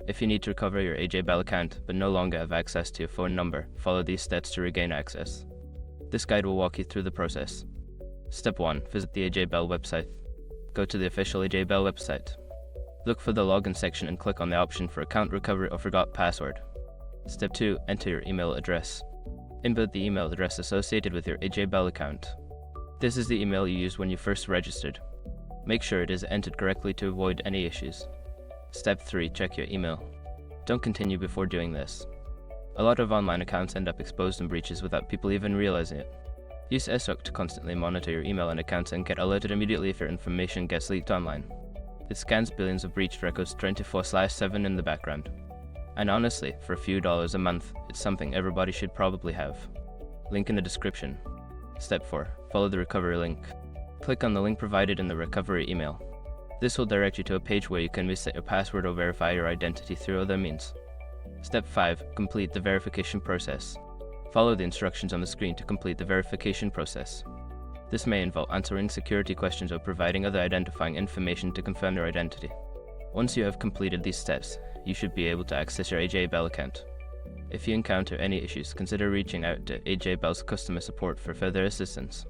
If you need to recover your AJ Bell account but no longer have access to your phone number, follow these steps to regain access. This guide will walk you through the process. Step 1. Visit the AJ Bell website. Go to the official AJ Bell website. Look for the login section and click on the option for account recovery or forgot password. Step 2. Enter your email address. Input the email address associated with your AJ Bell account. This is the email you used when you first registered. Make sure it is entered correctly to avoid any issues. Step 3. Check your email. Don't continue before doing this. A lot of online accounts end up exposed in breaches without people even realizing it. Use SOC to constantly monitor your email and accounts and get alerted immediately if your information gets leaked online. It scans billions of breached records 24/7 in the background. And honestly, for a few dollars a month, it's something everybody should probably have. Link in the description. Step 4. Follow the recovery link. Click on the link provided in the recovery email. This will direct you to a page where you can reset your password or verify your identity through other means. Step 5. Complete the verification process. Follow the instructions on the screen to complete the verification process. This may involve answering security questions or providing other identifying information to confirm your identity. Once you have completed these steps, you should be able to access your AJ Bell account. If you encounter any issues, consider reaching out to AJ Bell's customer support for further assistance.